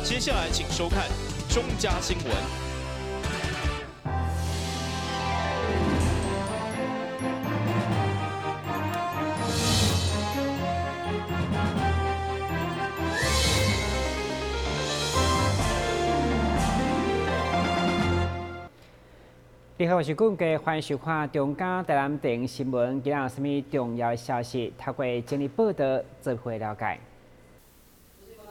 接下来请收看中嘉新闻。你好，我是顾家，欢迎收看中嘉台南电影新闻。今日有什么重要的消息？透过整理报道，做会了解。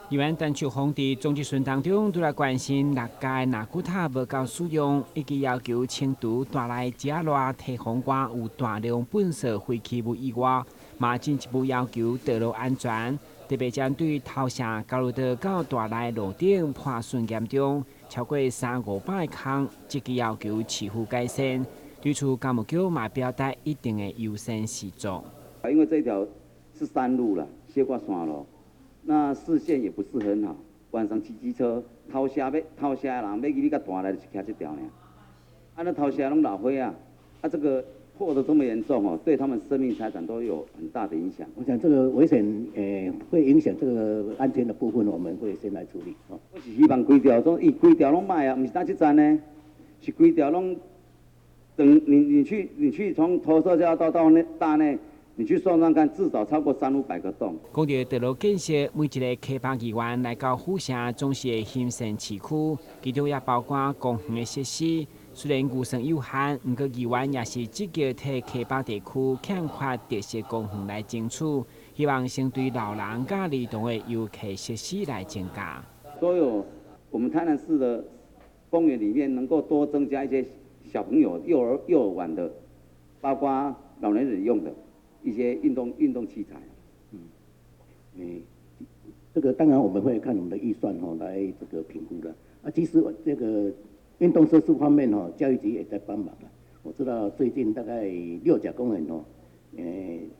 议员陈树峰伫总质询当中，拄来关心六家纳古塔无够使用，以及要求清除大内只热提防外有大量粪扫废弃物以外，嘛进一步要求道路安全，特别针对头城交流道到大内路顶破损严重。超过300-500个坑，积极要求市府改善。对此，高木局嘛表达一定的优先事做。因为这条是山路了，斜挂山路，那视线也不是很好。晚上骑机车，头车的人要去到大内就是骑这条呢。那头车拢老灰啊，这个破得这么严重哦，对他们生命财产都有很大的影响。我想这个危险会影响这个安全的部分，我们会先来处理。我是希望规条规条拢卖啊，不是单一站呢，是规条拢等你去从投射架到大内，你去算算看，至少超过300-500个洞。讲到道路建设，每一个开发议员来到府城总是会欣赏市区，其中也包括公园的设施。虽然预算有限，不过议员也是积极替开发地区欠缺特色公园来争取，希望先对老人甲儿童的游客设施来增加。所有我们台南市的公园里面，能够多增加一些小朋友幼儿玩的，包括老年人用的一些运动器材。这个当然我们会看我们的预算来这个评估的。其实这个运动设施方面教育局也在帮忙了。我知道最近大概6甲公园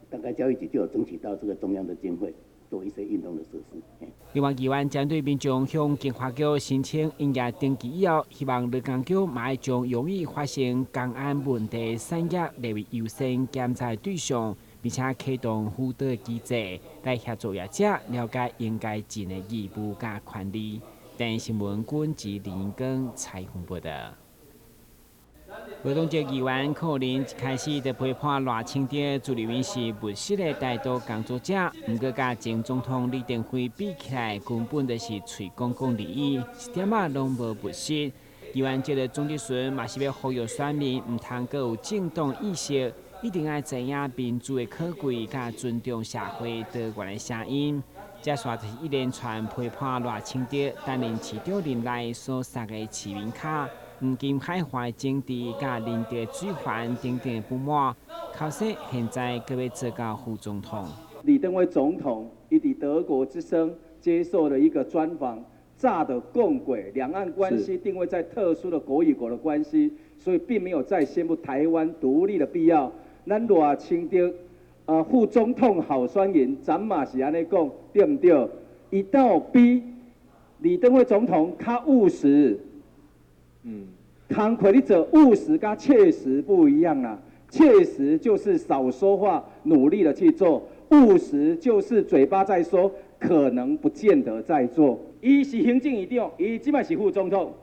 大概教育局就有争取到这个中央的经费，做一些运动的设施。另外，议员针对民众向警察局申请营业登记以后，希望劳工局嘛会将容易发生公安问题产业列为优先检查对象，并且启动辅导机制，来协助业者了解应该尽的义务甲权利。电视新闻军及林根采访报道。活动节议员可能一开始就批判赖清德主理员是不实的台独工作者，不过甲前总统李登辉比起来，根本就是吹公共利益，一点仔拢无不实。议员接着总质询嘛是要呼吁选民唔通阁有政党意识，一定要知影民主的可贵，甲尊重社会多元的声音。接下就是一连串批判赖清德担任市长任内所撒的市民卡。黄金海外政治甲人地罪犯等等不满，考试现在各要做到副总统。李登辉总统以德国之声接受了一个专访，炸的共轨，两岸关系定位在特殊的国与国的关系，所以并没有再宣布台湾独立的必要。咱赖清德副总统候选人，咱嘛是安尼讲，对不对？伊倒比李登辉总统较务实。工课你做务实跟切实不一样啊，切实就是少说话，努力的去做；务实就是嘴巴在说，可能不见得在做。伊是行政院长，伊即摆是副总统，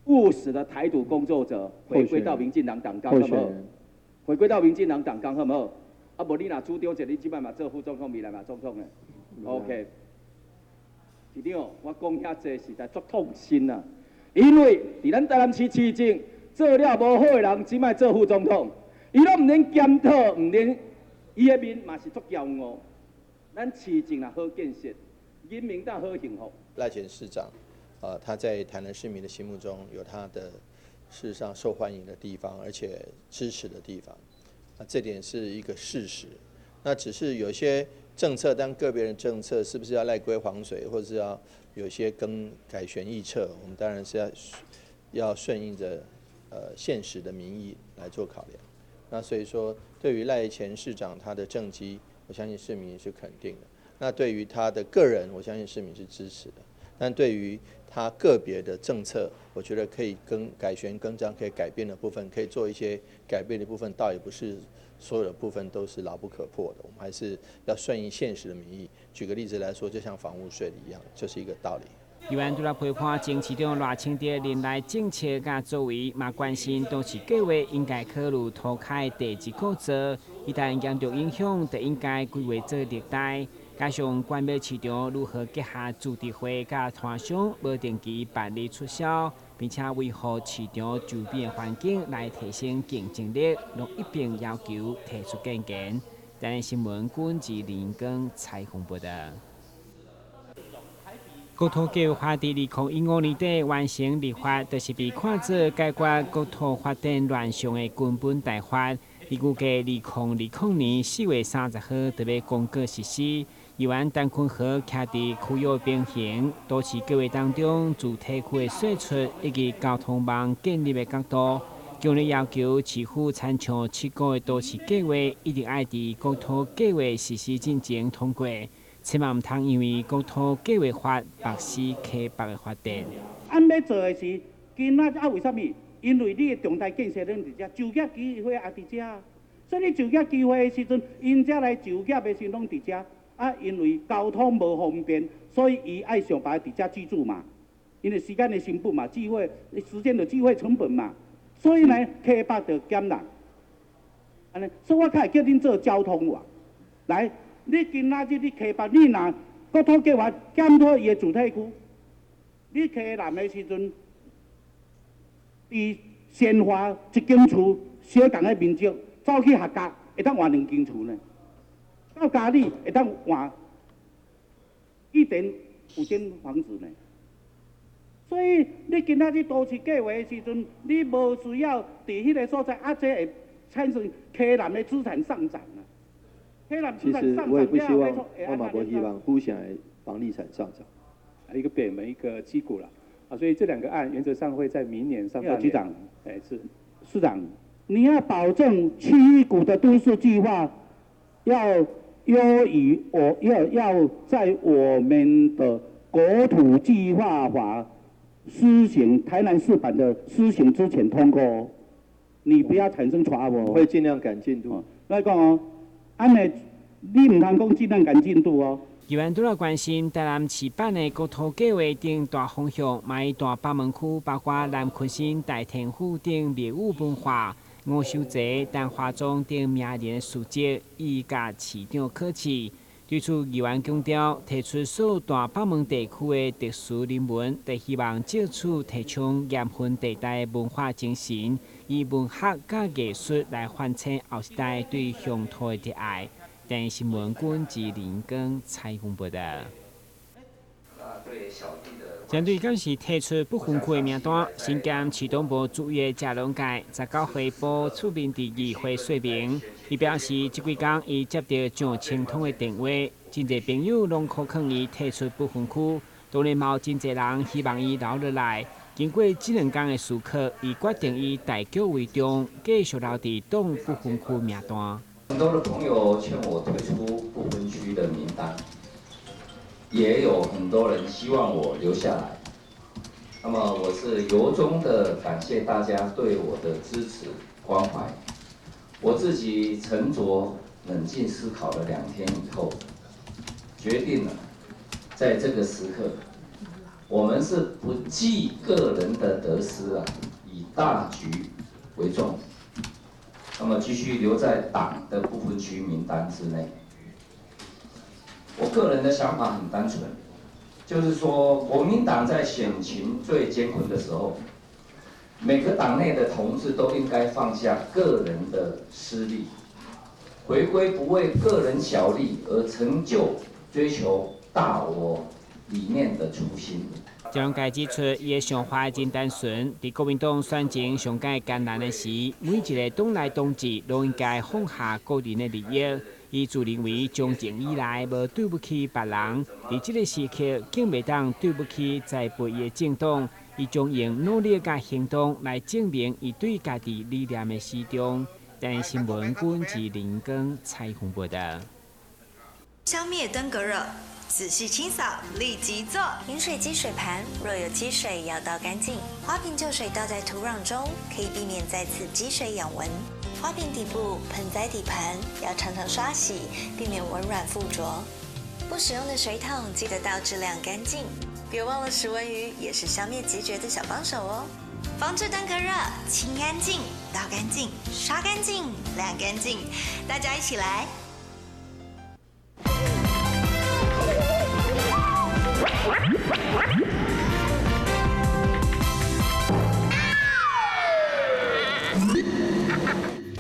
务实的台独工作者，回归到民进党党纲，好不好？回归到民进党党纲，好不好？啊，无你若主张者，你即摆嘛做副总统，未来嘛总统诶。OK， 市长，我讲遐济实在足痛心啊！因为伫咱台南市市政做了无好的人，即摆做副总统，伊拢唔免检讨，唔免伊的面嘛是足骄傲。咱市政也好建设，人民党好幸福。赖前市长，他在台南市民的心目中有他的事实上受欢迎的地方，而且支持的地方，这点是一个事实。那只是有些政策，但个别人政策是不是要赖归黄水，或者是要有些改弦易辙，我们当然是要顺应着现实的民意来做考量。那所以说，对于赖前市长他的政绩，我相信市民是肯定的。那对于他的个人，我相信市民是支持的。但对于他个别的政策，我觉得可以改弦更张，可以改变的部分，可以做一些改变的部分，倒也不是所有的部分都是牢不可破的。我们还是要顺应现实的民意。举个例子来说，就像房屋税一样，就是一个道理。议员除了陪伴前市长赖清德连来政策甲作为，嘛关心都市计划应该考虑拓开地质构造，一旦严重影响，就应该规划做热带。加上关庙市场如何结合主题会甲摊商无定期办理促销，并且维护市场周边环境来提升竞争力，拢一并要求提出建言。台湾新闻管制林根采访报道。国土计划伫2015年底完成立法，就是被看作解决国土发展乱象的根本大法。伊预计2020年4月30号就要公告实施。议员陈坤和徛伫区域平衡，都市计划当中主体区的释出以及交通网建立的角度，强烈要求市府参照7个的都市计划，一定爱伫国土计划实施进前通过，千万唔通因为国土计划法白死溪北的发展。俺要做的是，今仔为什么？因为你的重大建设拢伫遮，就业机会也伫遮，所以你就业机会的时阵，因遮来就业的时阵拢伫遮。因为交通无方便，所以伊爱想办法伫遮居住嘛。因为时间的成本嘛，机会时间的机会成本嘛，所以呢，溪北就减啦。安尼，所以我较会叫恁做交通网。来，你今仔日你溪北，你若国土计划减脱伊的主体区，你溪南的时阵，伫鲜花一间厝，小共的面积走去合格，会当换2间厝呢。到家里会当换1.5间房子呢，所以你今仔日都市计划的时阵，你无需要伫迄个所在，这会产生溪南的资产上涨啊。溪南资产上涨，我也不希望，我嘛不希望不想房地产上涨，一个北门，一个七股了啊，所以这2个案原则上会在明年上半年。局长，是市长，你要保证7股的都市计划要。要在我们的国土计划法施行台南市版的施行之前通过哦，你不要产生错误。会尽量赶进度。来讲哦，安尼你唔通讲尽量赶进度哦。议员除了关心台南市版的国土计划等大方向，买大北门区包括南昆新、大田府等业务文化。吴秀泽、陈华忠等名人的事迹，伊甲市长客气。对此，议员强调，提出所有大北门地区的特殊人文，就希望借此提倡盐分地带的文化精神，以文学甲艺术来唤醒后世代对乡土的热爱。电新闻管制林根采访报道。针对今时提出不分区的名单，新监市党部主委谢龙介19岁报出面伫议会说明，伊表示这几天伊接到蒋清通的电话，真侪朋友拢可劝伊提出不分区，当然嘛有真侪人希望伊留落来。经过这2天的思考，伊决定以大局为重，继续留伫党不分区名单。很多的朋友劝我退出不分区的名单。也有很多人希望我留下来，那么我是由衷的感谢大家对我的支持关怀。我自己沉着冷静思考了2天以后，决定了在这个时刻，我们是不计个人的得失啊，以大局为重。那么继续留在党的不分区名单之内。我个人的想法很单纯，就是说，国民党在选情最艰困的时候，每个党内的同志都应该放下个人的私利，回归不为个人小利而成就追求大我理念的初心。谢龙介指出，伊的想法真单纯，伫国民党选情上界艰难的时，每一个党内同志都应该放下个人的利益。伊自认为从前以来无对不起别人，伫这个时刻更袂当对不起栽培伊的政党。伊将用努力甲行动来证明伊对家己理念的始终。但新闻管制林根采访报道。消灭登革热，仔细清扫，立即做。饮水机水盘若有积水，要倒干净。花瓶旧水倒在土壤中，可以避免再次积水养蚊。花瓶底部、盆栽底盘要常常刷洗，避免蚊卵附着。不使用的水桶记得倒至晾干净。别忘了食温鱼也是消灭结节的小帮手哦。防治登革热，清干净、倒干净、刷干净、晾干净，大家一起来！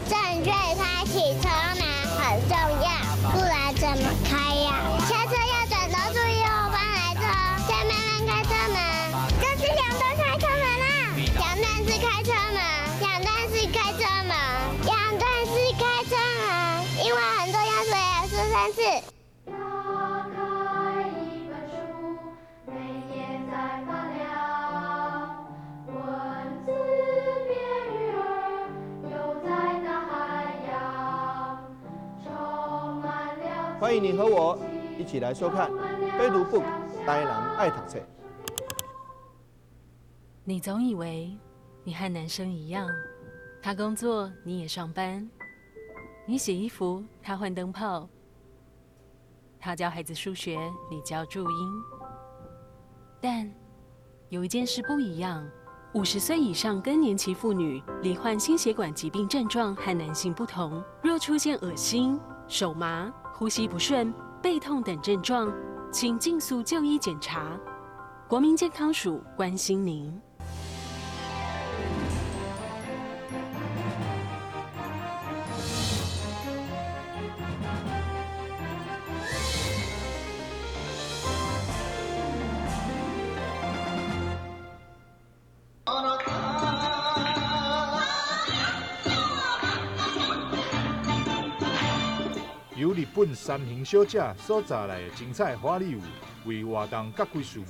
正确开启车门很重要，不然怎么开呀？下车要转头注意后方来车，前面人开车门，这是两段开车门啦，两段是开车门，两段是开车门，两段是开车门，因为很重要，所以要说3次。欢迎你和我一起来收看《飞读 book》台南爱读册。你总以为你和男生一样，他工作你也上班，你洗衣服他换灯泡，他教孩子数学你教注音。但有一件事不一样，50岁以上更年期妇女罹患心血管疾病症状和男性不同，若出现恶心、手麻、呼吸不顺、背痛等症状，请尽速就医检查。国民健康署关心您。由日本三型小姐所带来的精彩花礼物，为活动各界事务。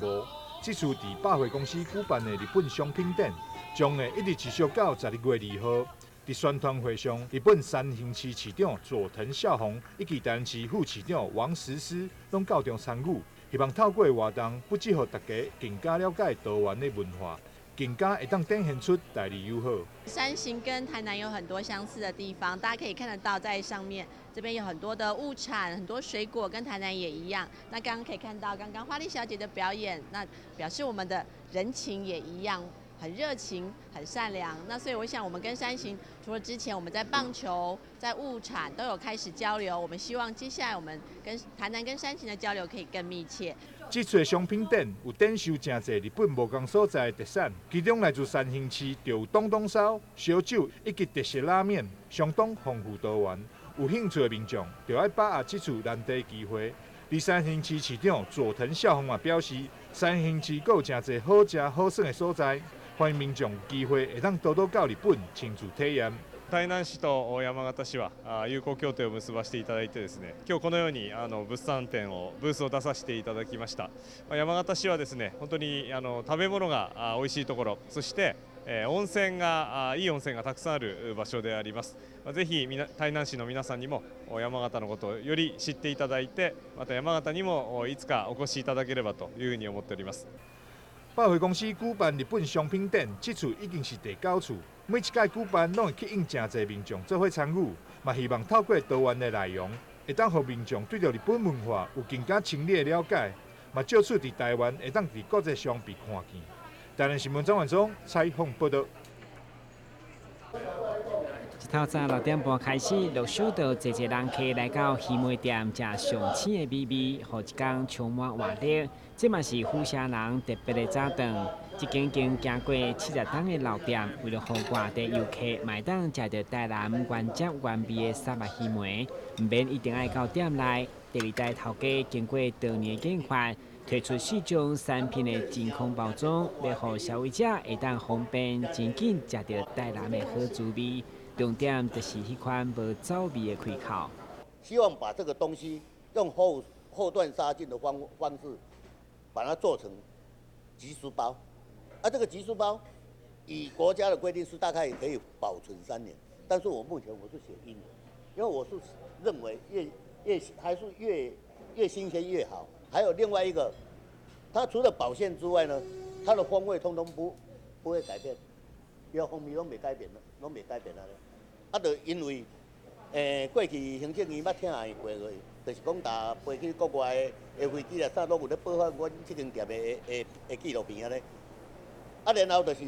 这次伫百货公司举办的日本商品展，将会一直持续到12月2号。伫宣传会上，日本三型市市长佐藤孝宏以及台南市副市长王实施拢到场参与，希望透过活动，不只让大家更加了解多元的文化，更加会当展现出台日友好。山形跟台南有很多相似的地方，大家可以看得到，在上面这边有很多的物产，很多水果，跟台南也一样。那刚刚可以看到，刚刚花丽小姐的表演，那表示我们的人情也一样。很热情，很善良。那所以我想，我们跟山形除了之前我们在棒球、在物产都有开始交流，我们希望接下来我们跟台南跟山形的交流可以更密切。这次的商品展有展售真侪日本无同所在的特产，其中来自山形市就有东东烧、烧酒以及特色拉面，相当丰富多元。有兴趣的民众就要把握这次难得机会。而山形市市长佐藤孝宏也表示，山形市还有真侪好食好耍的所在。欢迎民众有機會會當多多到日本親自體驗。台南市と山形市は友好協定を結ばせていただいてですね、今日このように物産展をブースを出させていただきました。山形市はですね、本当に食べ物が美味しいところ、そして温泉がいい温泉がたくさんある場所であります。ぜひ台南市の皆さんにも山形のことをより知っていただいて、また山形にもいつかお越しいただければというふうに思っております。百貨公司舉辦日本商品展，這次已經是第9次。每一屆舉辦，攏會吸引真濟民眾做伙參與，嘛希望透過多元的內容，會當讓民眾對着日本文化有更加深入的了解，嘛借此佇台灣會當佇國際上被看見。台南新聞張萬忠採訪報道。一透早6點半開始，陸續到濟人客來到魚梅店食上鮮的美味，好一天充滿活力。這嘛是富城人特別的早頓。這間經行過70檔的老店，為了讓外地遊客買當食到台南原汁原味的沙白魚梅，唔免一定要到店內。第二代頭家經過多年研發，推出4種產品的真空包裝，要讓消費者會當方便真緊食到台南的好滋味。重點就是迄款無走味的開口。希望把這個東西用後段殺菌的方式，把它做成即食包。這個即食包，以國家的規定是大概可以保存3年，但是我目前我是寫1年，因為我是認為越新鮮越好。還有另外一個，它除了保鮮之外呢，它的風味通通不會改變，因為風味都沒改變了，都沒改變了。就因為过去行政院捌听的过去，就是讲搭飞去国外的飞机啦，啥拢有咧报返阮即间店的纪录片咧。啊，然后就是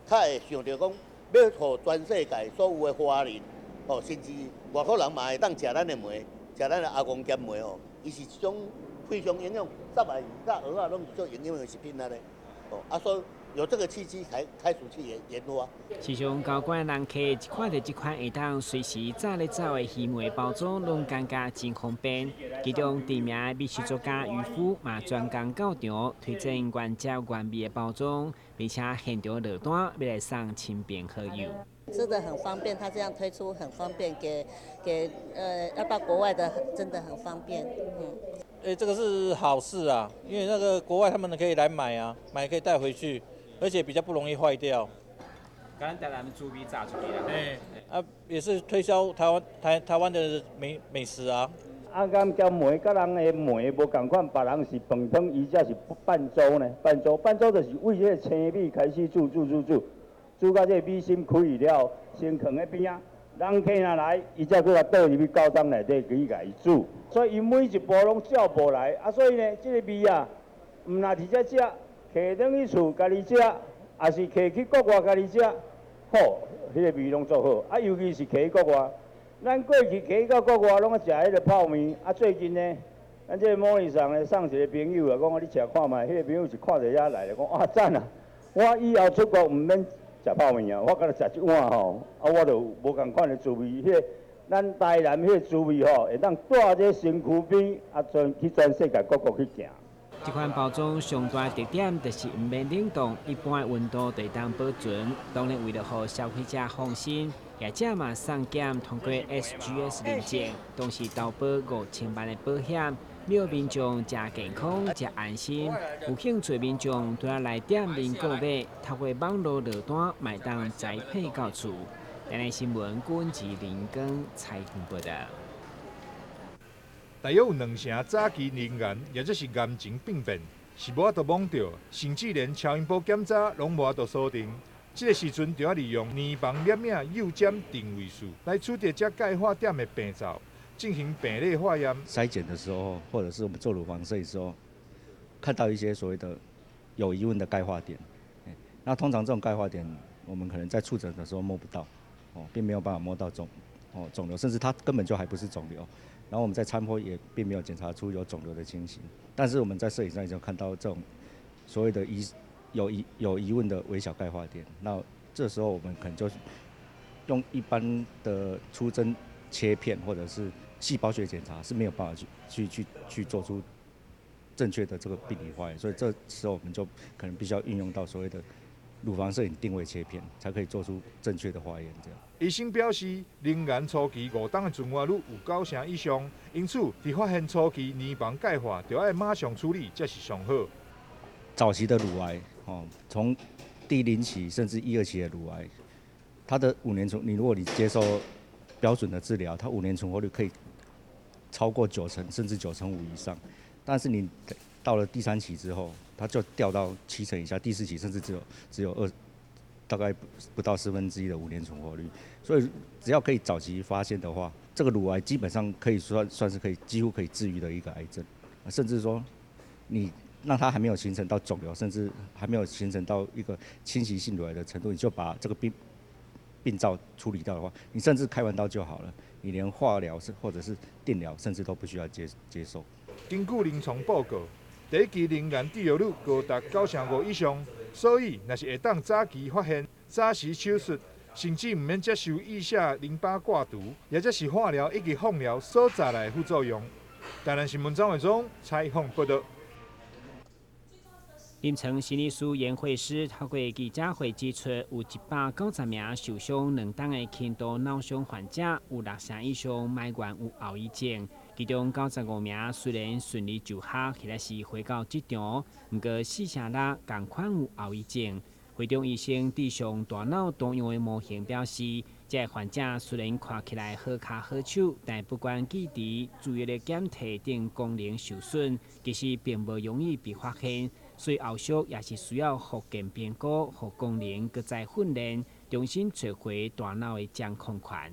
较会想着讲，要互全世界所有的华人，哦，甚至外国人嘛会当食咱的糜，食咱的阿公咸糜哦，伊是一种非常营养，沙白鱼、甲蚵仔拢是做营养的食品啊咧。哦，啊所以有这个契机才开始去研发。市场高管人客一看到这款会当随时走咧走的鱼糜包装，拢感觉真方便。其中知名美食作家渔夫嘛专工到场推荐原汁原味的包装，并且现场落单要来送亲朋好友。真的很方便，他这样推出很方便，给要到国外的真的很方便。这个是好事啊，因为那个国外他们可以来买啊，买可以带回去，而且比较不容易坏掉。刚刚带咱们猪皮炸出去啊，也是推销台湾的美食啊。啊，甘咸糜甲人的糜无共款，别人是饭汤，伊这是半粥呢。半粥就是为这个青米开始煮到这米心开了，先放喺边啊。人客若来，伊才搁甲倒入去高汤内底，去甲伊煮。所以伊每一步拢照步来，啊，所以呢，这个味啊，毋若直接食，摕转去厝家己食，也是摕去国外家己食，好，迄个味拢做好。啊，尤其是摕去国外，咱过去摕去到国外，拢食迄个泡面。啊，最近呢，咱这个某日上咧送一个朋友啊，讲你食看卖，迄个朋友是看着遐来咧，讲啊赞啊，我以后出国毋免食泡面啊，我敢若食一碗吼，啊，我就无共款的滋味。迄个咱台南迄个滋味吼，会当带这身躯边啊，去全世界各国去行。这款包装上大特点就是唔免冷冻，一般的温度就当保存。当然，为了让消费者放心，业者嘛送检通过 SGS 认证，同时投保5000万的保险。让民众食健康、食安心。有兴趣民众都要来店面购买，透过网络落单，买当宅配到厝。台南新闻阮志林跟采访报道。大约有2成早期人眼，也就是眼睛病变，是无法度摸到，甚至连超音波检查拢无法度锁定。这个时阵就要利用年房摄影右检定位术来取得这钙化点的病灶。进行病类化验。筛检的时候，或者是我们做乳房摄影的时候，看到一些所谓的有疑问的钙化点，那通常这种钙化点，我们可能在触诊的时候摸不到，并没有办法摸到肿瘤，甚至它根本就还不是肿瘤。然后我们在超音波也并没有检查出有肿瘤的情形，但是我们在摄影上已经看到这种所谓的有疑问的微小钙化点。那这时候我们可能就用一般的出针切片或者是细胞学检查是没有办法去做出正确的这个病理化验，所以这时候我们就可能必须要运用到所谓的乳房摄影定位切片，才可以做出正确的化验。这样，医生表示，人眼初期5档的存活率有9成以上，因此在发现初期黏房钙化，就要马上处理才是上好。早期的乳癌，从第0期甚至1、2期的乳癌，它的5年你如果你接受标准的治疗，它5年存活率可以超过9成，甚至9成5以上。但是你到了第3期之后，它就掉到7成以下，第4期甚至只有大概不到1/4的5年存活率。所以只要可以早期发现的话，这个乳癌基本上可以算是几乎可以治愈的一个癌症，甚至说你让它还没有形成到肿瘤，甚至还没有形成到一个侵袭性乳癌的程度，你就把这个病灶处理掉的话，你甚至开完刀就好了，你连化疗或者是电疗甚至都不需要接受。根据临床报告，第1期人眼治疗率高达9成5以上，所以若是会当早期发现、早时手术，甚至唔免接受腋下淋巴挂除，也就是化疗以及放疗所带来的副作用。台南新闻张伟忠采访报道。临床心理师严慧师透过记者会指出，有190名受伤2档的轻度脑伤患者，有6成以上埋怨有后遗症，其中95名虽然顺利就学，或者是回到职场，不过4成6同款有后遗症。会中医生对上大脑动用的模型表示，这患者虽然看起来好骹好手，但不管记忆、注意力减退等功能受损，其实并不容易被发现。所以后续也是需要复健评估，和功能搁再训练，重新找回大脑的掌控权。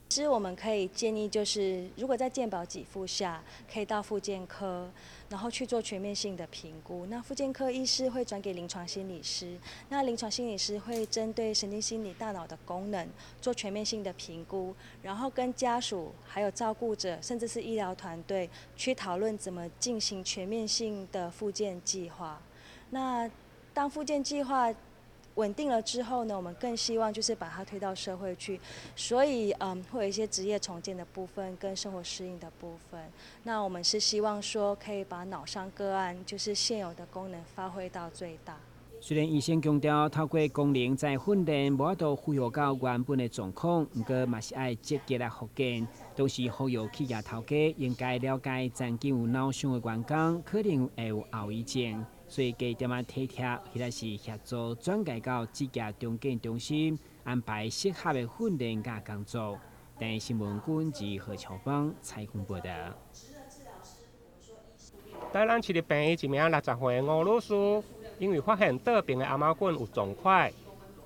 其实我们可以建议，就是如果在健保给付下，可以到复健科，然后去做全面性的评估。那复健科医师会转给临床心理师，那临床心理师会针对神经心理大脑的功能做全面性的评估，然后跟家属还有照顾者，甚至是医疗团队去讨论怎么进行全面性的复健计划。那当复健计划稳定了之后呢，我们更希望就是把它推到社会去，所以会有一些职业重建的部分跟生活适应的部分。那我们是希望说可以把脑伤个案就是现有的功能发挥到最大。虽然医生强调透过功能在训练无法度恢复到原本的状况，不过嘛是爱积极来复健。同时呼吁企业头家应该了解曾经有脑伤的员工可能会有后遗症。所以加点仔体贴，或者是协助转介到职业重建中心，安排适合的训练甲工作。但新闻君及何乔芳采访报道。台南市立病院一名60岁的吴女士，因为发现倒边的阿猫菌有肿块，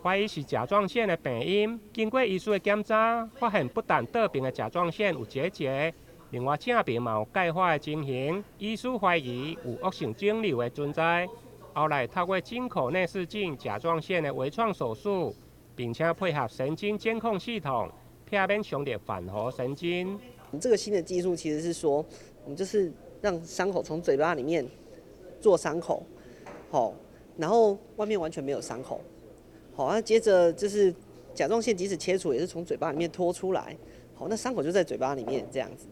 怀疑是甲状腺的病因。经过医师的检查，发现不但倒边的甲状腺有结节。另外，正面嘛有钙化的情形，医师怀疑有恶性肿瘤的存在。后来透过进口内视镜甲状腺的微创手术，并且配合神经监控系统，避免伤到返活神经。这个新的技术其实是说，我们就是让伤口从嘴巴里面做伤口，好，然后外面完全没有伤口，好，那接着就是甲状腺即使切除也是从嘴巴里面拖出来。好，那伤口就在嘴巴里面这样子。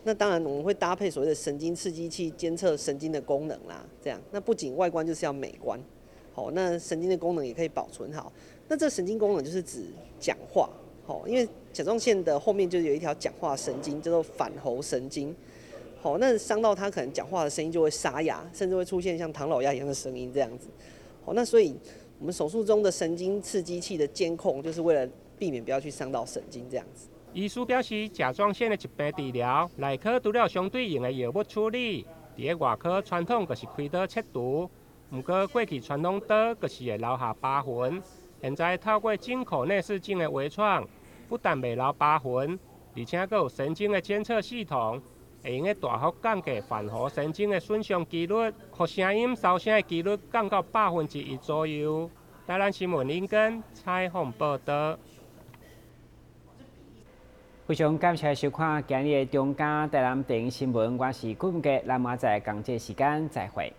那当然我们会搭配所谓的神经刺激器，监测神经的功能啦。这样，那不仅外观就是要美观，好，那神经的功能也可以保存好。那这神经功能就是指讲话，好，因为甲状腺的后面就有一条讲话神经，叫做反喉神经。好，那伤到它可能讲话的声音就会沙哑，甚至会出现像唐老鸭一样的声音这样子。好，那所以我们手术中的神经刺激器的监控，就是为了避免不要去伤到神经这样子。医师表示，甲状腺的疾病治疗，内科除了相对应的药物处理，伫个外科传统就是开刀切除。不过过去传统刀就是会留下疤痕，现在透过进口内视镜的微创，不但袂留疤痕，而且佫有神经的监测系统，会用个大幅降低返活神经的损伤几率，互声音收声的几率降到1%左右。台南新闻林根采访报道。非常感谢收看今日的中嘉台南电影新闻，我是顾文杰，咱明仔载同这时间再会。